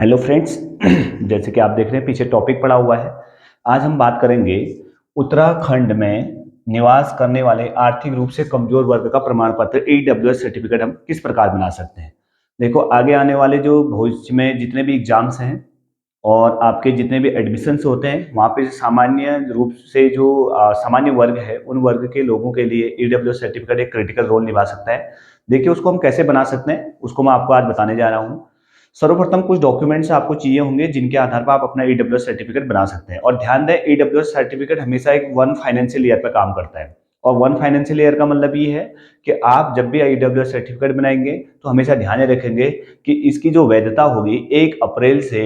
Hello friends. जैसे कि आप देख रहे हैं पीछे टॉपिक पड़ा हुआ है। आज हम बात करेंगे उत्तराखंड में निवास करने वाले आर्थिक रूप से कमजोर वर्ग का प्रमाण पत्र ईडब्ल्यूएस सर्टिफिकेट हम किस प्रकार बना सकते हैं। देखो, आगे आने वाले जो भविष्य में जितने भी एग्जाम्स हैं और आपके जितने भी एडमिशन्स होते हैं वहाँ पे सामान्य रूप से जो सामान्य वर्ग है उन वर्ग के लोगों के लिए ईडब्ल्यूएस सर्टिफिकेट एक क्रिटिकल रोल निभा सकता है। देखिए, उसको हम कैसे बना सकते हैं उसको मैं आपको आज बताने जा रहा हूँ। सर्वप्रथम कुछ डॉक्यूमेंट्स आपको चाहिए होंगे जिनके आधार पर आप अपना ईडब्ल्यूएस सर्टिफिकेट बना सकते हैं। और ध्यान दें, ईडब्ल्यूएस सर्टिफिकेट हमेशा एक वन फाइनेंशियल ईयर पर काम करता है। और वन फाइनेंशियल ईयर का मतलब ये है कि आप जब भी ईडब्ल्यूएस सर्टिफिकेट बनाएंगे तो हमेशा ध्यान रखेंगे कि इसकी जो वैधता होगी 1 अप्रैल से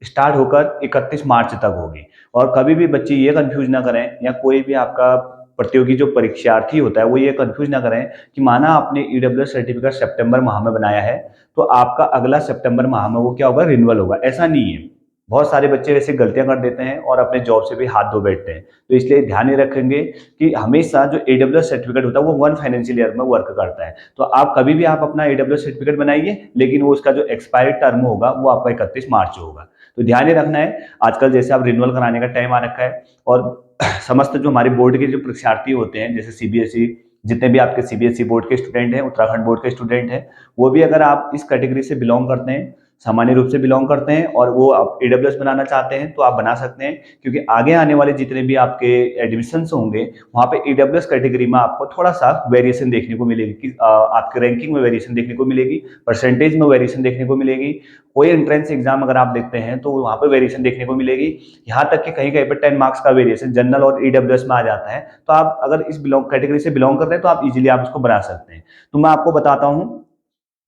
स्टार्ट होकर 31 मार्च तक होगी। और कभी भी बच्चे ये कंफ्यूज ना करें या कोई भी आपका प्रतियोगी जो परीक्षार्थी होता है वो ये कंफ्यूज ना करें कि माना आपने ईडब्ल्यूएस सर्टिफिकेट सितंबर माह में बनाया है तो आपका अगला सितंबर माह में वो क्या होगा, रिन्यूअल होगा। ऐसा नहीं है। बहुत सारे बच्चे वैसे गलतियां कर देते हैं और अपने जॉब से भी हाथ धो बैठते हैं। तो इसलिए ध्यान ही रखेंगे कि हमेशा जो ईडब्ल्यूएस सर्टिफिकेट होता है वो वन फाइनेंशियल ईयर में वर्क करता है। तो आप कभी भी आप अपना ईडब्ल्यूएस सर्टिफिकेट बनाइए, लेकिन वो उसका जो एक्सपायरी टर्म होगा वो आपका 31 मार्च होगा। तो ध्यान ही रखना है। आजकल जैसे आप रिन्यूअल कराने का टाइम आ रखा है और समस्त जो हमारे बोर्ड के जो परीक्षार्थी होते हैं, जैसे सीबीएसई, जितने भी आपके सीबीएसई बोर्ड के स्टूडेंट हैं, उत्तराखंड बोर्ड के स्टूडेंट हैं, वो भी अगर आप इस कैटेगरी से बिलोंग करते हैं, सामान्य रूप से बिलोंग करते हैं और वो आप ईडब्ल्यूएस बनाना चाहते हैं तो आप बना सकते हैं। क्योंकि आगे आने वाले जितने भी आपके एडमिशन्स होंगे वहाँ पे ईडब्ल्यूएस कैटेगरी में आपको थोड़ा सा वेरिएशन देखने को मिलेगी कि आपके रैंकिंग में वेरिएशन देखने को मिलेगी, परसेंटेज में वेरिएशन देखने को मिलेगी। कोई एंट्रेंस एग्जाम अगर आप देखते हैं तो वहाँ पे वेरिएशन देखने को मिलेगी। यहाँ तक कि कहीं कहीं पर 10 मार्क्स का वेरिएशन जनरल और ईडब्ल्यूएस में आ जाता है। तो आप अगर इस बिलोंग कैटेगरी से बिलोंग कर रहे हैं तो आप इजीली आप उसको बना सकते हैं। तो मैं आपको बताता हूँ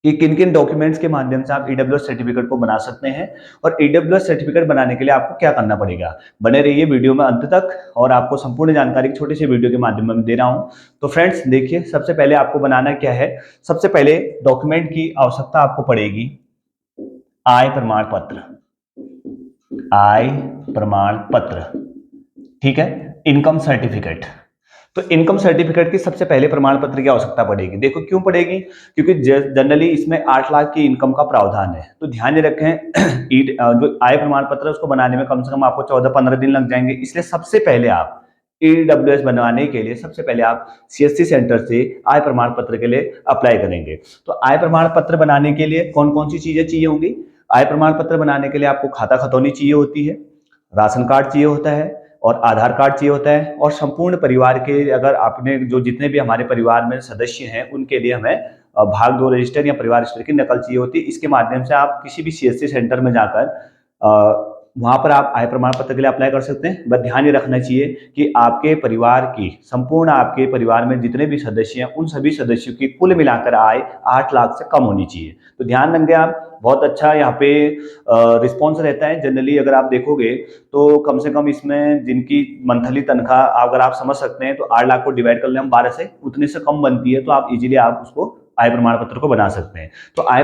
कि किन किन डॉक्यूमेंट्स के माध्यम से आप ईडब्ल्यूएस सर्टिफिकेट को बना सकते हैं और ईडब्ल्यूएस सर्टिफिकेट बनाने के लिए आपको क्या करना पड़ेगा। बने रहिए वीडियो में अंत तक और आपको संपूर्ण जानकारी छोटी सी वीडियो के माध्यम में दे रहा हूं। तो फ्रेंड्स देखिए, सबसे पहले आपको बनाना क्या है। सबसे पहले डॉक्यूमेंट की आवश्यकता आपको पड़ेगी आय प्रमाण पत्र। आय प्रमाण पत्र, ठीक है। Income certificate. तो इनकम सर्टिफिकेट की सबसे पहले प्रमाण पत्र की आवश्यकता पड़ेगी। देखो क्यों पड़ेगी, क्योंकि जनरली इसमें 8 लाख की इनकम का प्रावधान है। तो ध्यान रखें जो आय प्रमाण पत्र है उसको बनाने में कम से कम आपको 14-15 दिन लग जाएंगे। इसलिए सबसे पहले आप ईडब्ल्यूएस बनवाने के लिए सबसे पहले आप सीएससी सेंटर से आय प्रमाण पत्र के लिए अप्लाई करेंगे। तो आय प्रमाण पत्र बनाने के लिए कौन कौन सी चीजें चाहिए होंगी। आय प्रमाण पत्र बनाने के लिए आपको खाता खतौनी चाहिए होती है, राशन कार्ड चाहिए होता है और आधार कार्ड चाहिए होता है। और संपूर्ण परिवार के, अगर आपने जो जितने भी हमारे परिवार में सदस्य हैं उनके लिए हमें भाग 2 रजिस्टर या परिवार रजिस्टर की नकल चाहिए होती है। इसके माध्यम से आप किसी भी सीएससी सेंटर में जाकर वहां पर आप आय प्रमाण पत्र के लिए अप्लाई कर सकते हैं। बस ध्यान ये रखना चाहिए कि आपके परिवार की, संपूर्ण आपके परिवार में जितने भी सदस्य हैं उन सभी सदस्यों की कुल मिलाकर आय 8 लाख से कम होनी चाहिए। तो ध्यान देंगे आप। बहुत अच्छा यहाँ पे रिस्पॉन्स रहता है। जनरली अगर आप देखोगे तो कम से कम इसमें जिनकी मंथली तनख्वाह अगर आप समझ सकते हैं तो 8 लाख को डिवाइड कर ले हम 12 से, उतने से कम बनती है। तो आप इजीली आप उसको आय प्रमाण पत्र को बना सकते हैं। तो आय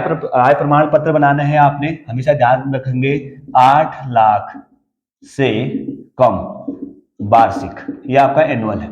प्रमाण पत्र बनाना है आपने, हमेशा ध्यान रखेंगे 8 लाख से कम वार्षिक, ये आपका एनुअल है।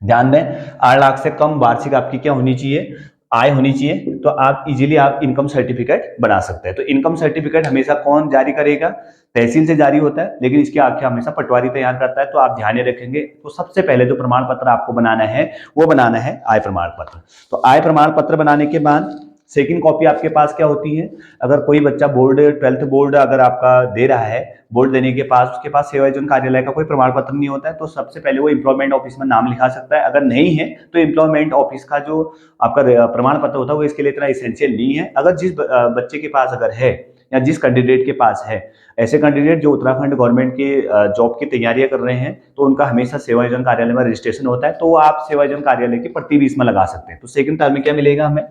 ध्यान दें, 8 लाख से कम वार्षिक आपकी क्या होनी चाहिए, आय होनी चाहिए। तो आप इजीली आप इनकम सर्टिफिकेट बना सकते हैं। तो इनकम सर्टिफिकेट हमेशा कौन जारी करेगा, तहसील से जारी होता है, लेकिन इसकी आख्या हमेशा पटवारी तैयार करता है। तो आप ध्यान रखेंगे। तो सबसे पहले जो प्रमाण पत्र आपको बनाना है वो बनाना है आय प्रमाण पत्र। तो आय प्रमाण पत्र बनाने के बाद सेकंड कॉपी आपके पास क्या होती है। अगर कोई बच्चा बोर्ड 12th बोर्ड अगर आपका दे रहा है, बोर्ड देने के पास उसके पास सेवा योजना कार्यालय का कोई प्रमाण पत्र नहीं होता है, तो सबसे पहले वो एम्प्लॉयमेंट ऑफिस में नाम लिखा सकता है। अगर नहीं है तो एम्प्लॉयमेंट ऑफिस का जो आपका प्रमाण पत्र होता है वो इसके लिए इतना इसेंशियल नहीं है। अगर जिस बच्चे के पास अगर है या जिस कैंडिडेट के पास है, ऐसे कैंडिडेट जो उत्तराखंड गवर्नमेंट की जॉब की तैयारियां कर रहे हैं, तो उनका हमेशा सेवा योजना कार्यालय में रजिस्ट्रेशन होता है। तो आप सेवा योजना कार्यालय की प्रति भी इसमें लगा सकते हैं। तो सेकंड टर्म में क्या मिलेगा हमें,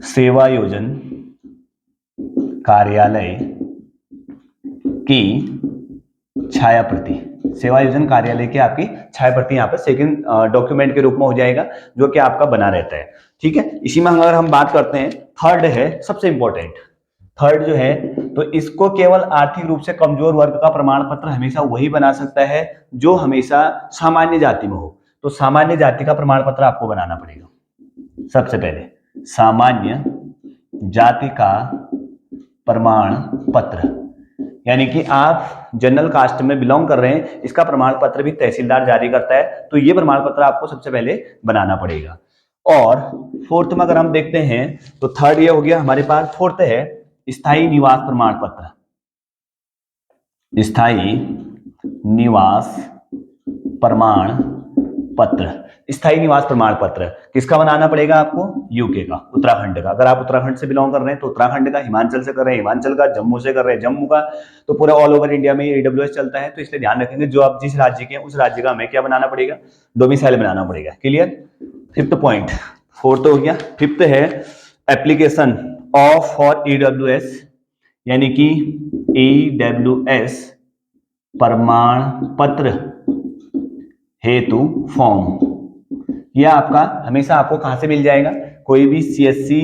सेवा योजना कार्यालय की छाया प्रति, सेवा योजना कार्यालय की आपकी छाया प्रति यहाँ पे सेकंड डॉक्यूमेंट के रूप में हो जाएगा, जो कि आपका बना रहता है। ठीक है। इसी में अगर हम बात करते हैं, थर्ड है सबसे इंपॉर्टेंट। थर्ड जो है, तो इसको केवल आर्थिक रूप से कमजोर वर्ग का प्रमाण पत्र हमेशा वही बना सकता है जो हमेशा सामान्य जाति में हो। तो सामान्य जाति का प्रमाण पत्र आपको बनाना पड़ेगा। सबसे पहले सामान्य जाति का प्रमाण पत्र, यानी कि आप जनरल कास्ट में बिलोंग कर रहे हैं, इसका प्रमाण पत्र भी तहसीलदार जारी करता है, तो ये प्रमाण पत्र आपको सबसे पहले बनाना पड़ेगा। और फोर्थ में अगर हम देखते हैं तो थर्ड ये हो गया हमारे पास, फोर्थ है स्थायी निवास प्रमाण पत्र। स्थायी निवास प्रमाण पत्र, स्थायी निवास प्रमाण पत्र किसका बनाना पड़ेगा आपको? यूके का, उत्तराखंड का। अगर आप उत्तराखंड से बिलोंग कर रहे हैं तो उत्तराखंड का, हिमाचल से कर रहे हैं हिमाचल का, जम्मू से कर रहे हैं जम्मू का, तो पूरा ऑल ओवर इंडिया में ईडब्ल्यूएस चलता है। तो इसलिए ध्यान रखेंगे जो आप जिस राज्य के हैं उस राज्य का हमें क्या बनाना पड़ेगा? डोमिसाइल बनाना पड़ेगा। क्लियर? फिफ्थ पॉइंट, फोर्थ हो गया। फिफ्थ है एप्लीकेशन ऑफ फॉर ईडब्ल्यूएस, यानी कि ईडब्ल्यूएस प्रमाण पत्र हेतु फॉर्म। यह आपका हमेशा आपको कहां से मिल जाएगा? कोई भी सीएससी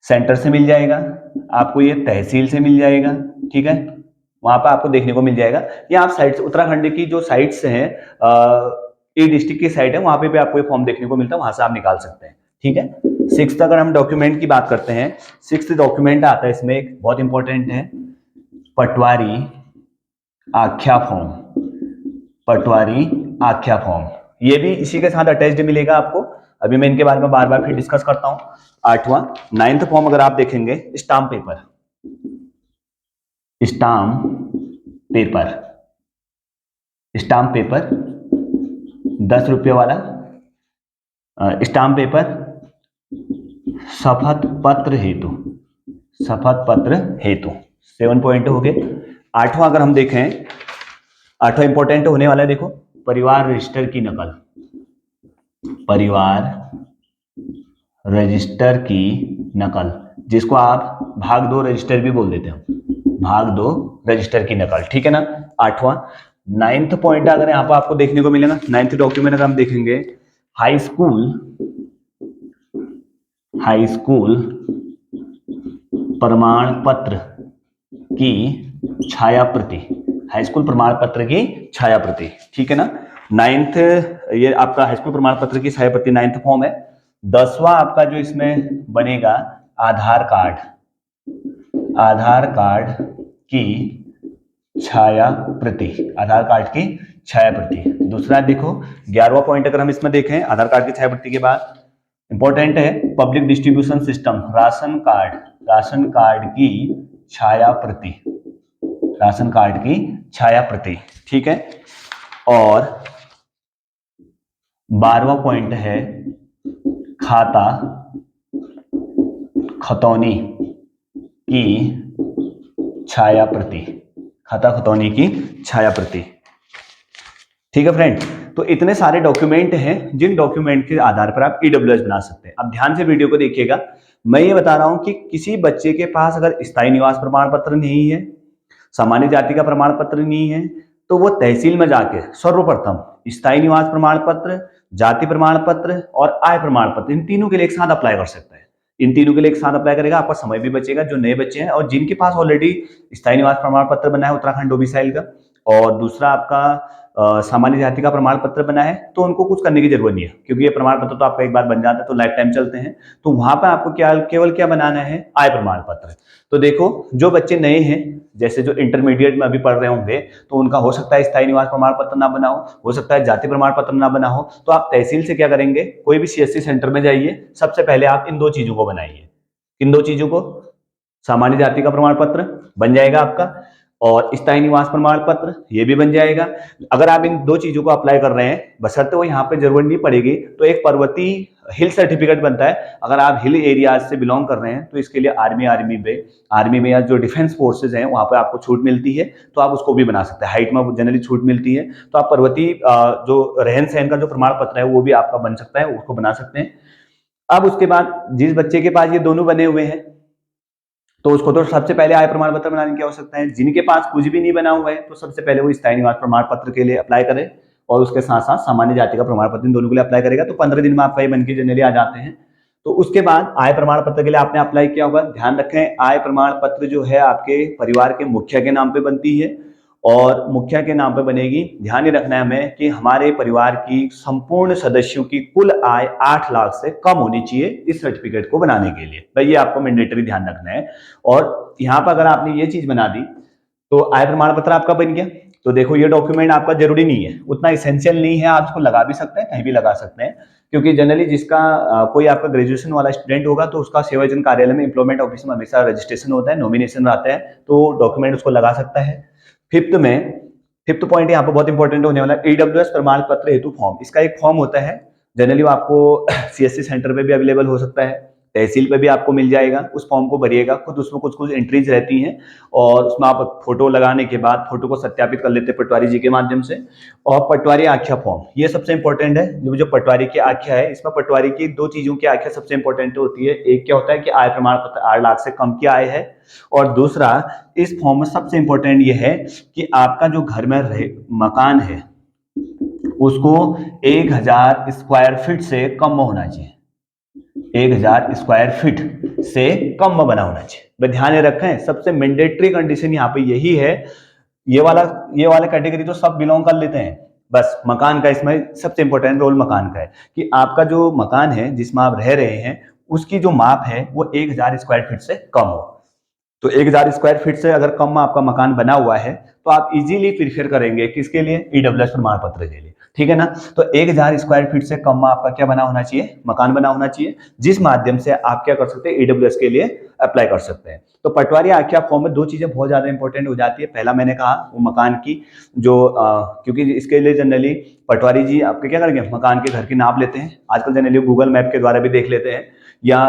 सेंटर से मिल जाएगा, आपको ये तहसील से मिल जाएगा, ठीक है, वहां पर आपको देखने को मिल जाएगा। या आप साइट, उत्तराखंड की जो साइट्स हैं, ई डिस्ट्रिक्ट की साइट है, वहां पे भी आपको ये फॉर्म देखने को मिलता है, वहां से आप निकाल सकते हैं, ठीक है। सिक्स्थ अगर हम डॉक्यूमेंट की बात करते हैं, सिक्स्थ डॉक्यूमेंट आता है इसमें, एक बहुत इंपॉर्टेंट है, पटवारी आख्या फॉर्म। पटवारी आख्या फॉर्म, ये भी इसी के साथ अटैच्ड मिलेगा आपको। अभी मैं इनके बारे में बार बार फिर डिस्कस करता हूं। आठवां, नाइन्थ फॉर्म अगर आप देखेंगे, stamp paper. Stamp paper, stamp paper 10 रुपये वाला स्टाम्प पेपर शपथ पत्र हेतु, शपथ पत्र हेतु 7 पॉइंट हो गए। आठवां अगर हम देखें, आठवां इंपॉर्टेंट होने वाला है, देखो, परिवार रजिस्टर की नकल। परिवार रजिस्टर की नकल, जिसको आप भाग 2 रजिस्टर भी बोल देते हो, भाग 2 रजिस्टर की नकल, ठीक है ना। आठवां। नाइन्थ पॉइंट अगर यहाँ पर आपको देखने को मिलेगा, नाइन्थ डॉक्यूमेंट अगर हम देखेंगे, हाई स्कूल, हाई स्कूल प्रमाण पत्र की छाया प्रति, हाई स्कूल प्रमाण पत्र की छाया प्रति, ठीक है ना। नाइन्थ ये आपका हाई स्कूल प्रमाण पत्र की छाया प्रति नाइन्थ फॉर्म है। 10वां आपका जो इसमें बनेगा, आधार कार्ड, आधार कार्ड की छाया प्रति, आधार कार्ड की छाया प्रति। दूसरा देखो, 11वां पॉइंट अगर हम इसमें देखें, आधार कार्ड की छाया प्रति के बाद इंपॉर्टेंट है public distribution system, ration card, ration card की छाया प्रति, राशन कार्ड की छाया प्रति, ठीक है। और 12वां पॉइंट है खाता खतौनी की छाया प्रति, खाता खतौनी की छाया प्रति, ठीक है फ्रेंड। तो इतने सारे डॉक्यूमेंट हैं जिन डॉक्यूमेंट के आधार पर आप ईडब्ल्यूएस बना सकते हैं। अब ध्यान से वीडियो को देखिएगा, मैं ये बता रहा हूं कि किसी बच्चे के पास अगर स्थायी निवास प्रमाण पत्र नहीं है, सामान्य जाति का प्रमाण पत्र नहीं है, तो वो तहसील में जाके सर्वप्रथम स्थायी निवास प्रमाण पत्र, जाति प्रमाण पत्र और आय प्रमाण पत्र, इन तीनों के लिए एक साथ अप्लाई कर सकता है। इन तीनों के लिए एक साथ अप्लाई करेगा, आपका समय भी बचेगा। जो नए बच्चे हैं और जिनके पास ऑलरेडी स्थायी निवास प्रमाण पत्र बना है उत्तराखंड डोमिसाइल का, और दूसरा आपका सामान्य जाति का प्रमाण पत्र बना है, तो उनको कुछ करने की जरूरत नहीं है, क्योंकि ये प्रमाण पत्र तो आपका एक बार बन जाता है तो लाइफ टाइम चलते हैं। तो वहां पर आपको क्या, केवल क्या बनाना है? आय प्रमाण पत्र। तो देखो, जो बच्चे नए हैं, जैसे जो इंटरमीडिएट में अभी पढ़ रहे होंगे, तो उनका हो सकता है स्थायी निवास प्रमाण पत्र ना बना हो सकता है जाति प्रमाण पत्र ना बना हो, तो आप तहसील से क्या करेंगे, कोई भी सीएससी सेंटर में जाइए, सबसे पहले आप इन 2 चीजों को बनाइए। इन 2 चीजों को, सामान्य जाति का प्रमाण पत्र बन जाएगा आपका, और स्थायी निवास प्रमाण पत्र ये भी बन जाएगा। अगर आप इन 2 चीजों को अप्लाई कर रहे हैं, बशर्ते वो यहाँ पे जरूरत नहीं पड़ेगी, तो एक पर्वतीय हिल सर्टिफिकेट बनता है। अगर आप हिल एरियाज से बिलोंग कर रहे हैं, तो इसके लिए आर्मी में या जो डिफेंस फोर्सेज हैं वहां पर आपको छूट मिलती है, तो आप उसको भी बना सकते हैं। हाइट में जनरली छूट मिलती है, तो आप पर्वतीय जो रहन सहन का जो प्रमाण पत्र है वो भी आपका बन सकता है, उसको बना सकते हैं। अब उसके बाद जिस बच्चे के पास ये दोनों बने हुए हैं, तो उसको तो सबसे पहले आय प्रमाण पत्र बनाने की आवश्यकता है। जिनके पास कुछ भी नहीं बना हुआ है, तो सबसे पहले वो स्थायी निवास प्रमाण पत्र के लिए अप्लाई करे, और उसके साथ साथ सामान्य जाति का प्रमाण पत्र, इन दोनों के लिए अप्लाई करेगा, तो 15 दिन में आपका ये बनके जनरली आ जाते हैं। तो उसके बाद आय प्रमाण पत्र के लिए आपने अप्लाई किया होगा। ध्यान रखें, आय प्रमाण पत्र जो है आपके परिवार के मुखिया के नाम पे बनती है, और मुखिया के नाम पे बनेगी। ध्यान ये रखना है हमें कि हमारे परिवार की संपूर्ण सदस्यों की कुल आय 8 लाख से कम होनी चाहिए इस सर्टिफिकेट को बनाने के लिए। भाई ये आपको मैंडेटरी ध्यान रखना है। और यहाँ पर अगर आपने ये चीज बना दी तो आय प्रमाण पत्र आपका बन गया। तो देखो ये डॉक्यूमेंट आपका जरूरी नहीं है, उतना इसेंशियल नहीं है, आप इसको लगा भी सकते हैं, कहीं भी लगा सकते हैं, क्योंकि जनरली जिसका कोई आपका ग्रेजुएशन वाला स्टूडेंट होगा तो उसका सेवायोजन कार्यालय में एम्प्लॉयमेंट ऑफिस में हमेशा रजिस्ट्रेशन होता है, नॉमिनेशन आता है, तो डॉक्यूमेंट उसको लगा सकता है। फिफ्थ पॉइंट यहाँ पर बहुत इंपॉर्टेंट होने वाला है, ईडब्ल्यूएस प्रमाण पत्र हेतु फॉर्म। इसका एक फॉर्म होता है, जनरली आपको सीएससी सेंटर पे भी अवेलेबल हो सकता है, तहसील पे भी आपको मिल जाएगा। उस फॉर्म को भरिएगा खुद, उसमें कुछ कुछ एंट्रीज रहती हैं और उसमें आप फोटो लगाने के बाद फोटो को सत्यापित कर लेते हैं पटवारी जी के माध्यम से। और पटवारी आख्या फॉर्म, ये सबसे इंपॉर्टेंट है। जो पटवारी की आख्या है, इसमें पटवारी की 2 चीजों की आख्या सबसे इंपॉर्टेंट होती है। एक क्या होता है कि आय प्रमाण पत्र 8 लाख से कम की आय है, और दूसरा इस फॉर्म में सबसे इंपॉर्टेंट ये है कि आपका जो घर में मकान है उसको 1000 स्क्वायर फीट से कम होना चाहिए, 1000 स्क्वायर फीट से कम बना होना चाहिए। ध्यान रखें, सबसे मैंडेटरी कंडीशन यहाँ पे यही है। ये वाला कैटेगरी तो सब बिलोंग कर लेते हैं, बस मकान का इसमें सबसे इंपॉर्टेंट रोल मकान का है कि आपका जो मकान है जिसमें आप रह रहे हैं उसकी जो माप है वो 1000 स्क्वायर फीट से कम हो। तो 1000 स्क्वायर फीट से अगर कम आपका मकान बना हुआ है तो आप इजीली प्रीफर करेंगे किसके लिए, ईडब्ल्यूएस प्रमाण पत्र के लिए, ठीक है ना। तो 1000 स्क्वायर फीट से कम आपका क्या बना होना चाहिए, मकान बना होना चाहिए, जिस माध्यम से आप क्या कर सकते हैं, ईडब्ल्यूएस के लिए अप्लाई कर सकते हैं। तो पटवारी आख्या फॉर्म में 2 चीजें बहुत ज्यादा इंपॉर्टेंट हो जाती है। पहला मैंने कहा वो मकान की जो क्योंकि इसके लिए जनरली पटवारी जी आपके क्या करेंगे, मकान के घर की नाप लेते हैं। आजकल जनरली गूगल मैप के द्वारा भी देख लेते हैं, या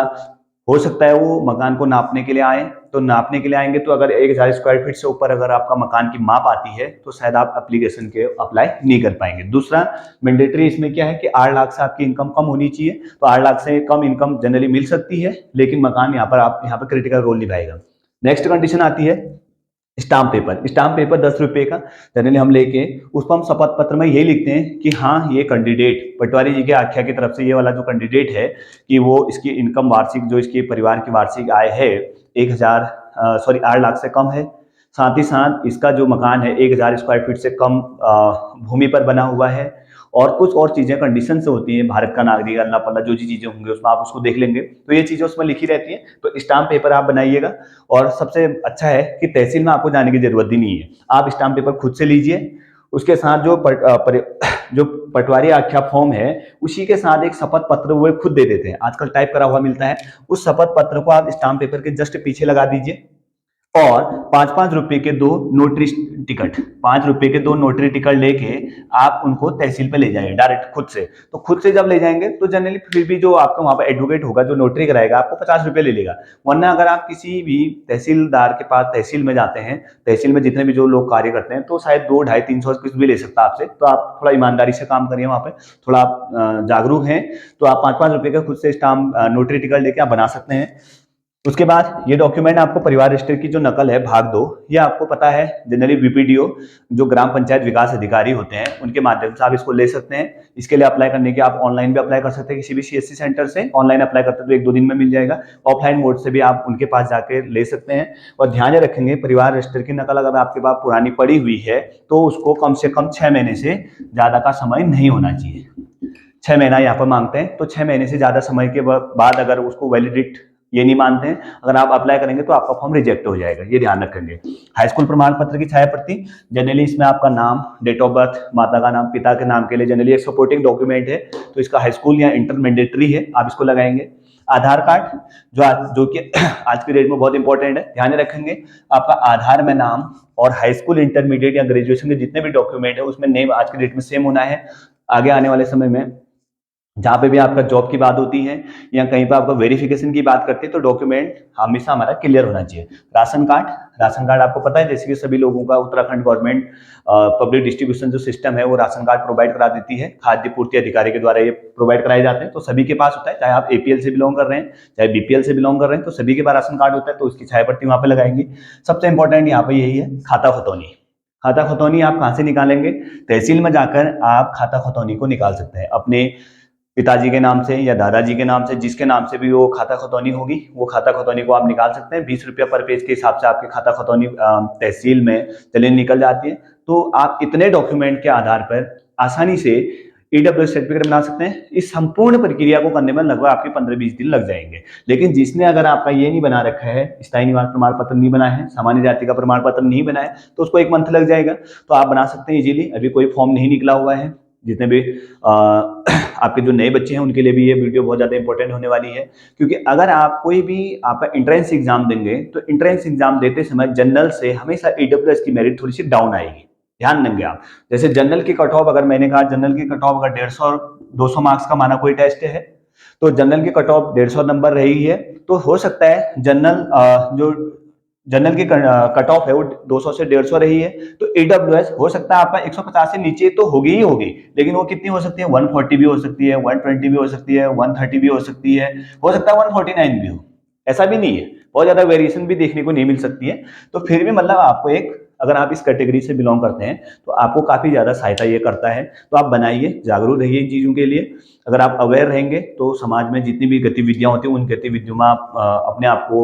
हो सकता है वो मकान को नापने के लिए आए। तो नापने के लिए आएंगे तो अगर 1000 स्क्वायर फीट से ऊपर अगर आपका मकान की माप आती है तो शायद आप एप्लीकेशन के अप्लाई नहीं कर पाएंगे। दूसरा मैंडेटरी इसमें क्या है कि 8 लाख से आपकी इनकम कम होनी चाहिए। तो 8 लाख से कम इनकम जनरली मिल सकती है, लेकिन मकान यहाँ पर क्रिटिकल रोल निभाएगा। नेक्स्ट कंडीशन आती है स्टाम्प पेपर। स्टाम्प पेपर 10 रुपए का जनरली हम लेके उस पर हम शपथ पत्र में यही लिखते हैं कि हाँ ये कैंडिडेट पटवारी जी के आख्या की तरफ से ये वाला जो कैंडिडेट है कि वो इसकी इनकम वार्षिक जो इसके परिवार की वार्षिक आय है 8 लाख से कम है। साथ ही साथ इसका जो मकान है 1000 स्क्वायर फीट से कम भूमि पर बना हुआ है, और कुछ और चीजें कंडीशन से होती हैं, भारत का नागरिक अल्लाह पल्ला जो चीजें होंगी उसमें आप उसको देख लेंगे, तो ये चीजें उसमें लिखी रहती हैं। तो स्टाम्प पेपर आप बनाइएगा। और सबसे अच्छा है कि तहसील में आपको जाने की जरूरत भी नहीं है, आप स्टाम्प पेपर खुद से लीजिए। उसके साथ जो पटवारी आख्या फॉर्म है उसी के साथ एक शपथ पत्र वो खुद दे देते हैं, आजकल टाइप करा हुआ मिलता है। उस शपथ पत्र को आप स्टाम्प पेपर के जस्ट पीछे लगा दीजिए, और 5-5 रुपए के 2 नोटरी टिकट, 5 रुपए के 2 नोटरी टिकट लेके आप उनको तहसील पे ले जाइए डायरेक्ट खुद से। तो खुद से जब ले जाएंगे तो जनरली फिर भी जो आपका वहां पर एडवोकेट होगा जो नोटरी कराएगा आपको 50 रुपए ले लेगा। वरना अगर आप किसी भी तहसीलदार के पास तहसील में जाते हैं, तहसील में जितने भी जो लोग कार्य करते हैं, तो शायद 2, 250, 300 कुछ भी ले सकता है आपसे। तो आप थोड़ा ईमानदारी से काम करिए, वहां पे थोड़ा आप जागरूक हैं तो आप 5-5 रुपए का खुद से स्टाम्प नोटरी टिकट लेके आप बना सकते हैं। उसके बाद ये डॉक्यूमेंट आपको परिवार रजिस्टर की जो नकल है भाग 2, ये आपको पता है जनरली बीपीडीओ जो ग्राम पंचायत विकास अधिकारी होते हैं उनके माध्यम से आप इसको ले सकते हैं। इसके लिए अप्लाई करने के आप ऑनलाइन भी अप्लाई कर सकते हैं, किसी भी सीएससी सेंटर से ऑनलाइन अप्लाई करते हैं तो 1-2 दिन में मिल जाएगा। ऑफलाइन मोड से भी आप उनके पास जाके ले सकते हैं। और ध्यान रखेंगे परिवार रजिस्टर की नकल अगर आपके पास पुरानी पड़ी हुई है तो उसको कम से कम 6 महीने से ज्यादा का समय नहीं होना चाहिए। 6 महीना यहाँ पर मांगते हैं, तो 6 महीने से ज्यादा समय के बाद अगर उसको वैलिडिट ये नहीं मानते हैं, अगर आप अप्लाई करेंगे तो आपका फॉर्म रिजेक्ट हो जाएगा, ये ध्यान रखेंगे। हाई स्कूल प्रमाण पत्र की छाया प्रति, जनरली इसमें आपका नाम, डेट ऑफ बर्थ, माता का नाम, पिता के नाम के लिए जनरली एक सपोर्टिंग डॉक्यूमेंट है, तो इसका हाई स्कूल या इंटर मैंडेटरी है, आप इसको लगाएंगे। आधार कार्ड जो कि आज की डेट में बहुत इंपॉर्टेंट है, ध्यान रखेंगे आपका आधार में नाम और हाई स्कूल, इंटरमीडिएट या ग्रेजुएशन के जितने भी डॉक्यूमेंट है उसमें नेम आज की डेट में सेम होना है। आगे आने वाले समय में जहां पे भी आपका जॉब की बात होती है या कहीं पर आपका वेरिफिकेशन की बात करते हैं तो डॉक्यूमेंट हमेशा हमारा क्लियर होना चाहिए। राशन कार्ड आपको पता है जैसे कि सभी लोगों का उत्तराखंड गवर्नमेंट पब्लिक डिस्ट्रीब्यूशन जो सिस्टम है वो राशन कार्ड प्रोवाइड करा देती है, खाद्य पूर्ति अधिकारी के द्वारा ये प्रोवाइड कराए जाते हैं। तो सभी के पास होता है, चाहे आप एपीएल से बिलोंग कर रहे हैं चाहे बीपीएल से बिलोंग कर रहे हैं, तो सभी के पास राशन कार्ड होता है, तो उसकी छाया प्रति वहां पे लगाएंगे। सबसे इंपॉर्टेंट यहाँ पे यही है खाता खतौनी। खाता खतौनी आप कहाँ से निकालेंगे, तहसील में जाकर आप खाता खतौनी को निकाल सकते हैं। अपने पिताजी के नाम से या दादाजी के नाम से, जिसके नाम से भी वो खाता खतौनी होगी, वो खाता खतौनी को आप निकाल सकते हैं। 20 रुपया पर पेज के हिसाब से आपके खाता खतौनी तहसील में चले निकल जाती है। तो आप इतने डॉक्यूमेंट के आधार पर आसानी से ईडब्ल्यूएस सर्टिफिकेट बना सकते हैं। इस संपूर्ण प्रक्रिया को करने में लगभग आपके 15-20 दिन लग जाएंगे। लेकिन जिसने अगर आपका ये नहीं बना रखा है, स्थायी निवास प्रमाण पत्र नहीं बना है, सामान्य जाति का प्रमाण पत्र नहीं बना है, तो उसको 1 मंथ लग जाएगा। तो आप बना सकते हैं इजीली। अभी कोई फॉर्म नहीं निकला हुआ है। जितने भी आपके जो नए बच्चे हैं उनके लिए भी ये वीडियो बहुत ज़्यादा इंपॉर्टेंट होने वाली है, क्योंकि अगर आप कोई भी आपका एंट्रेंस एग्जाम देंगे तो एंट्रेंस एग्जाम देते समय जनरल से हमेशा ईडब्ल्यूएस की मेरिट थोड़ी सी डाउन आएगी। ध्यान देंगे आप। जैसे जनरल की कट ऑफ, अगर मैंने कहा जनरल की कट ऑफ अगर 150 और 200 मार्क्स का माना कोई टेस्ट है, तो जनरल की कट ऑफ 150 नंबर रही है, तो हो सकता है जनरल की कट ऑफ है वो 200 से 150 रही है, तो ईडब्ल्यूएस हो सकता है आपका 150 से नीचे तो होगी ही होगी, लेकिन वो कितनी हो सकती है, 140 भी हो सकती है, 120 भी हो सकती है, 130 भी हो सकती है, हो सकता है 149 भी हो। ऐसा भी नहीं है, बहुत ज्यादा वेरिएशन भी देखने को नहीं मिल सकती है। तो फिर भी मतलब आपको एक, अगर आप इस कैटेगरी से बिलोंग करते हैं तो आपको काफी ज्यादा सहायता ये करता है। तो आप बनाइए, जागरूक रहिए इन चीजों के लिए। अगर आप अवेयर रहेंगे तो समाज में जितनी भी गतिविधियां होती हैं उन गतिविधियों में आप अपने आप को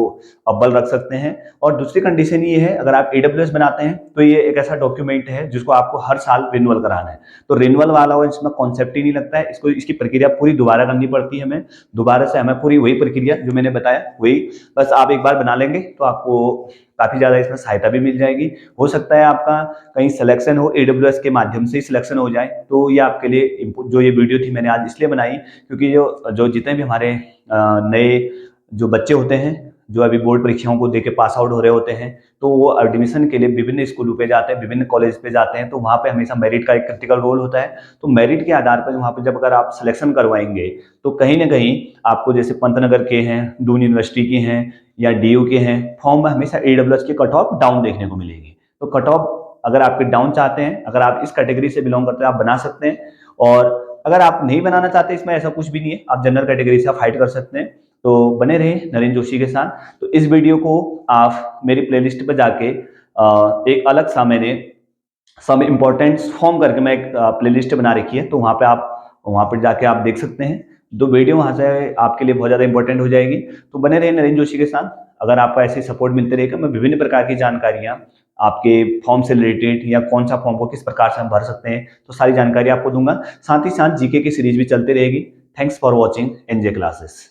अव्वल रख सकते हैं। और दूसरी कंडीशन ये है, अगर आप ईडब्ल्यूएस बनाते हैं तो ये एक ऐसा डॉक्यूमेंट है जिसको आपको हर साल रिन्यूअल कराना है। तो रिन्यूअल वाला इसमें कॉन्सेप्ट ही नहीं लगता है, इसको इसकी प्रक्रिया पूरी दोबारा करनी पड़ती है हमें। दोबारा से हमें पूरी वही प्रक्रिया जो मैंने बताया वही, बस आप एक बार बना लेंगे तो आपको काफी ज्यादा इसमें सहायता भी मिल जाएगी। हो सकता है आपका कहीं सिलेक्शन हो, ईडब्ल्यूएस के माध्यम से ही सिलेक्शन हो जाए, तो ये आपके लिए जो ये वीडियो थी मैंने आज इसलिए बनाई क्योंकि जो जितने भी हमारे नए जो बच्चे होते हैं जो अभी बोर्ड परीक्षाओं को देके पास आउट हो रहे होते हैं, तो वो एडमिशन के लिए विभिन्न स्कूलों पे जाते हैं, विभिन्न कॉलेज पे जाते हैं, तो वहाँ पे हमेशा मेरिट का एक क्रिटिकल रोल होता है। तो मेरिट के आधार पर वहाँ पे जब अगर आप सिलेक्शन करवाएंगे तो कहीं ना कहीं आपको, जैसे पंतनगर के हैं, दून यूनिवर्सिटी के हैं या डीयू के हैं, फॉर्म में हमेशा ईडब्ल्यूएस की कट ऑफ डाउन देखने को मिलेगी। तो कट ऑफ अगर आपके डाउन चाहते हैं, अगर आप इस कैटेगरी से बिलोंग करते हैं, आप बना सकते हैं। और अगर आप नहीं बनाना चाहते, इसमें ऐसा कुछ भी नहीं है, आप जनरल कैटेगरी से आप फाइट कर सकते हैं। तो बने रहे नरेंद्र जोशी के साथ। तो इस वीडियो को आप मेरी प्लेलिस्ट पर जाके एक अलग सा मैंने सम इम्पोर्टेंट्स फॉर्म करके मैं एक प्लेलिस्ट बना रखी है, तो वहाँ पर जाके आप देख सकते हैं। तो वीडियो वहाँ से आपके लिए बहुत ज़्यादा इंपॉर्टेंट हो जाएगी। तो बने रहे नरेंद्र जोशी के साथ। अगर आपको ऐसे सपोर्ट मिलते रहेगा, मैं विभिन्न प्रकार की जानकारियाँ आपके फॉर्म से रिलेटेड या कौन सा फॉर्म को किस प्रकार से हम भर सकते हैं, तो सारी जानकारी आपको दूंगा। साथ ही साथ जीके की सीरीज भी चलती रहेगी। Thanks for watching NJ classes.